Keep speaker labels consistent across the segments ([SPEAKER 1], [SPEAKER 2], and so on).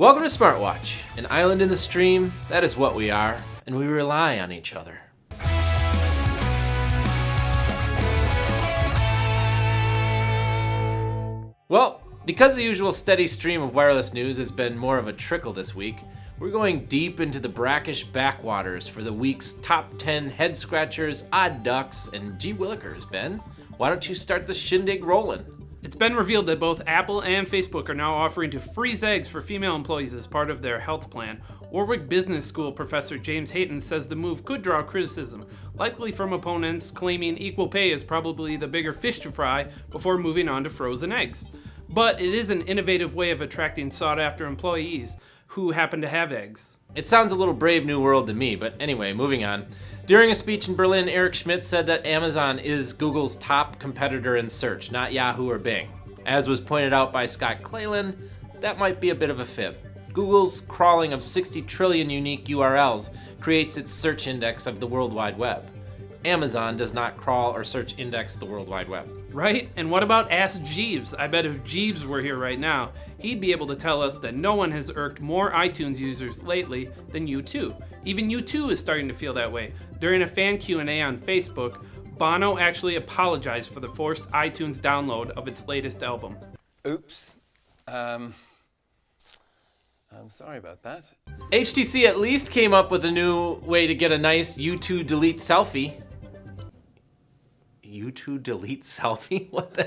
[SPEAKER 1] Welcome to SmartWatch, an island in the stream. That is what we are, and we rely on each other. Well, because the usual steady stream of wireless news has been more of a trickle this week, we're going deep into the brackish backwaters for the week's top 10 head scratchers, odd ducks, and gee willikers. Ben, why don't you start the shindig rolling?
[SPEAKER 2] It's been revealed that both Apple and Facebook are now offering to freeze eggs for female employees as part of their health plan. Warwick Business School professor James Hayton says the move could draw criticism, likely from opponents claiming equal pay is probably the bigger fish to fry before moving on to frozen eggs. But it is an innovative way of attracting sought-after employees who happen to have eggs.
[SPEAKER 1] It sounds a little Brave New World to me, but anyway, moving on. During a speech in Berlin, Eric Schmidt said that Amazon is Google's top competitor in search, not Yahoo or Bing. As was pointed out by Scott Cleland, that might be a bit of a fib. Google's crawling of 60 trillion unique URLs creates its search index of the World Wide Web. Amazon does not crawl or search index the World Wide Web.
[SPEAKER 2] Right? And what about Ask Jeeves? I bet if Jeeves were here right now, he'd be able to tell us that no one has irked more iTunes users lately than U2. Even U2 is starting to feel that way. During a fan Q&A on Facebook, Bono actually apologized for the forced iTunes download of its latest album.
[SPEAKER 3] Oops. I'm sorry about that.
[SPEAKER 1] HTC at least came up with a new way to get a nice U2 delete selfie. U2 delete selfie? What the?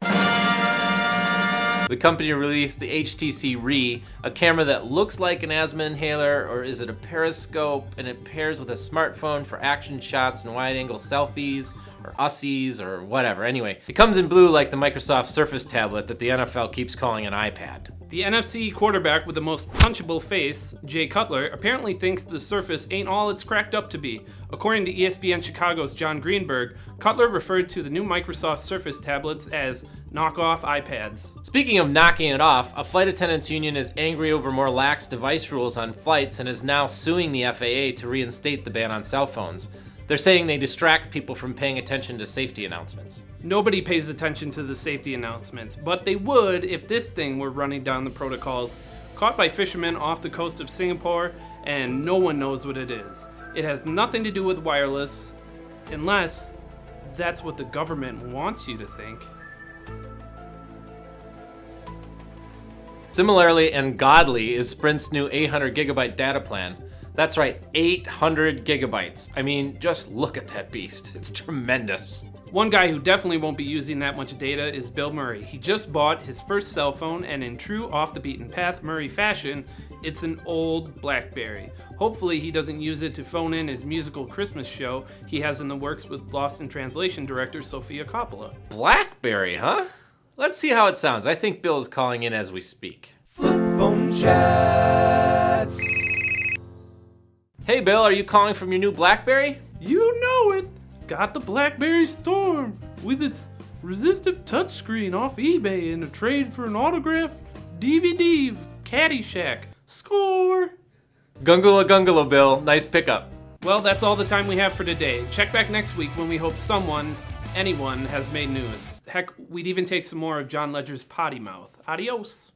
[SPEAKER 1] The company released the HTC Re, a camera that looks like an asthma inhaler, or is it a periscope, and it pairs with a smartphone for action shots and wide-angle selfies, or ussies, or whatever. Anyway, it comes in blue like the Microsoft Surface tablet that the NFL keeps calling an iPad.
[SPEAKER 2] The NFC quarterback with the most punchable face, Jay Cutler, apparently thinks the Surface ain't all it's cracked up to be. According to ESPN Chicago's John Greenberg, Cutler referred to the new Microsoft Surface tablets as knockoff iPads.
[SPEAKER 1] Speaking of knocking it off, a flight attendants union is angry over more lax device rules on flights and is now suing the FAA to reinstate the ban on cell phones. They're saying they distract people from paying attention to safety announcements.
[SPEAKER 2] Nobody pays attention to the safety announcements, but they would if this thing were running down the protocols. Caught by fishermen off the coast of Singapore, and no one knows what it is. It has nothing to do with wireless, unless that's what the government wants you to think.
[SPEAKER 1] Similarly and godly is Sprint's new 800 gigabyte data plan. That's right, 800 gigabytes. I mean, just look at that beast. It's tremendous.
[SPEAKER 2] One guy who definitely won't be using that much data is Bill Murray. He just bought his first cell phone, and in true off-the-beaten-path Murray fashion, it's an old BlackBerry. Hopefully he doesn't use it to phone in his musical Christmas show he has in the works with Lost in Translation director Sofia Coppola.
[SPEAKER 1] BlackBerry, huh? Let's see how it sounds. I think Bill is calling in as we speak.
[SPEAKER 4] Flip phone chats.
[SPEAKER 1] Hey Bill, are you calling from your new BlackBerry?
[SPEAKER 2] You know it! Got the BlackBerry Storm with its resistive touchscreen off eBay in a trade for an autographed DVD Caddyshack. Score!
[SPEAKER 1] Gungula gungula, Bill. Nice pickup.
[SPEAKER 2] Well, that's all the time we have for today. Check back next week when we hope anyone has made news. Heck, we'd even take some more of John Ledger's potty mouth. Adios.